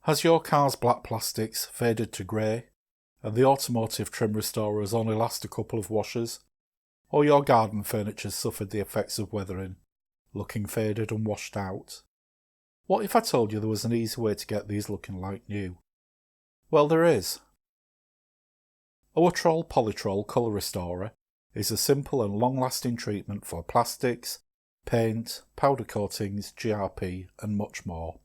Has your car's black plastics faded to grey, and the automotive trim restorers only last a couple of washes? Or your garden furniture suffered the effects of weathering, looking faded and washed out? What if I told you there was an easy way to get these looking like new? Well, there is. Owatrol Polytrol Colour Restorer is a simple and long-lasting treatment for plastics, paint, powder coatings, GRP and much more.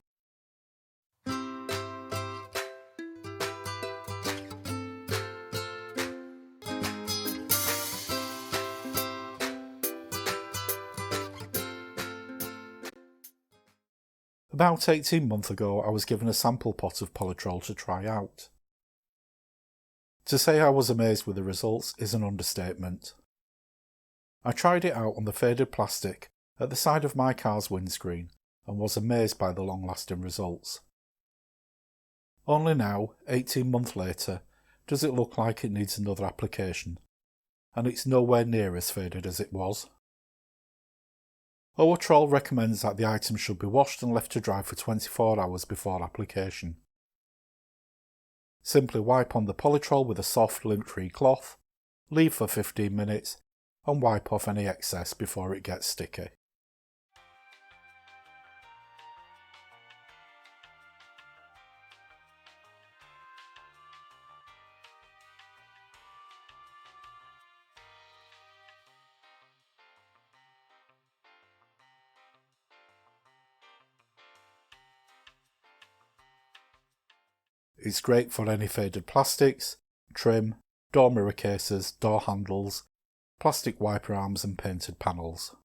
About 18 months ago I was given a sample pot of Polytrol to try out. To say I was amazed with the results is an understatement. I tried it out on the faded plastic at the side of my car's windscreen and was amazed by the long-lasting results. Only now, 18 months later, does it look like it needs another application, and it's nowhere near as faded as it was. Owatrol recommends that the item should be washed and left to dry for 24 hours before application. Simply wipe on the Polytrol with a soft lint-free cloth, leave for 15 minutes and wipe off any excess before it gets sticky. It's great for any faded plastics, trim, door mirror cases, door handles, plastic wiper arms and painted panels.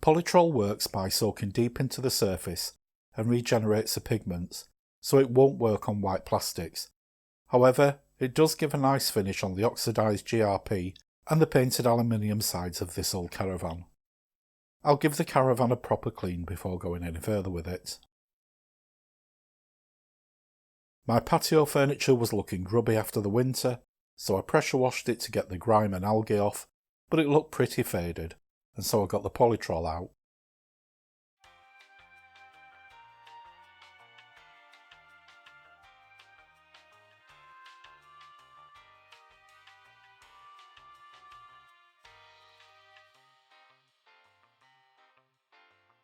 Polytrol works by soaking deep into the surface and regenerates the pigments, so it won't work on white plastics. However, it does give a nice finish on the oxidised GRP and the painted aluminium sides of this old caravan. I'll give the caravan a proper clean before going any further with it. My patio furniture was looking grubby after the winter, so I pressure washed it to get the grime and algae off, but it looked pretty faded, and so I got the Polytrol out.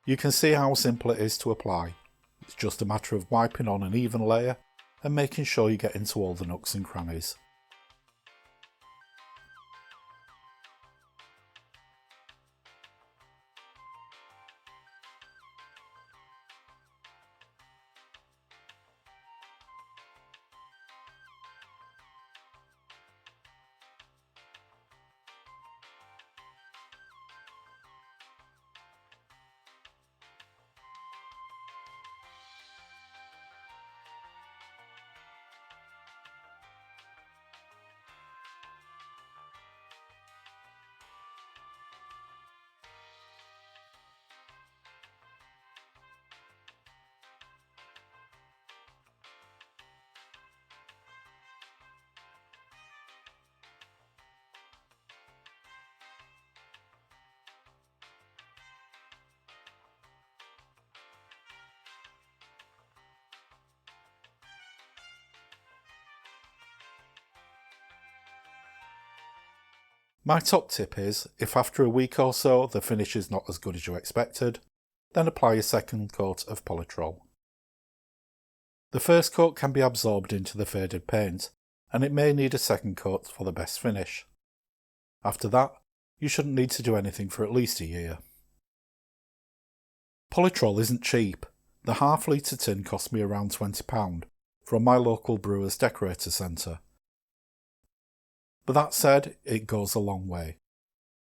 You can see how simple it is to apply. It's just a matter of wiping on an even layer and making sure you get into all the nooks and crannies. My top tip is, if after a week or so the finish is not as good as you expected, then apply a second coat of Polytrol. The first coat can be absorbed into the faded paint, and it may need a second coat for the best finish. After that, you shouldn't need to do anything for at least a year. Polytrol isn't cheap. The half-litre tin cost me around £20 from my local brewer's decorator centre. But that said, it goes a long way.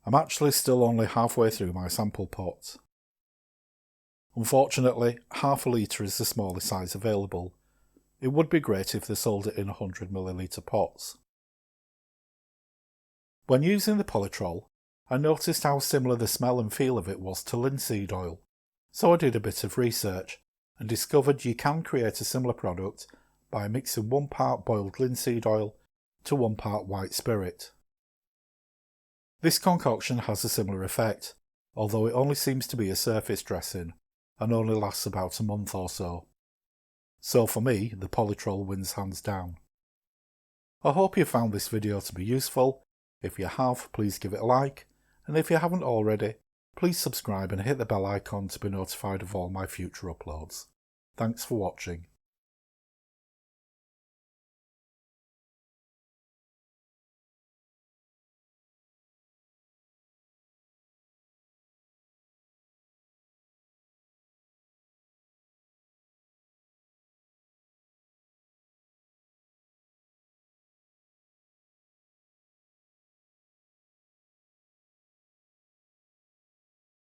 I'm actually still only halfway through my sample pot. Unfortunately, half a litre is the smallest size available. It would be great if they sold it in 100ml pots. When using the Polytrol, I noticed how similar the smell and feel of it was to linseed oil, so I did a bit of research and discovered you can create a similar product by mixing 1 part boiled linseed oil to 1 part white spirit. This concoction has a similar effect, although it only seems to be a surface dressing and only lasts about a month or so. So for me, the Polytrol wins hands down. I hope you found this video to be useful. If you have, please give it a like, and if you haven't already, please subscribe and hit the bell icon to be notified of all my future uploads. Thanks for watching.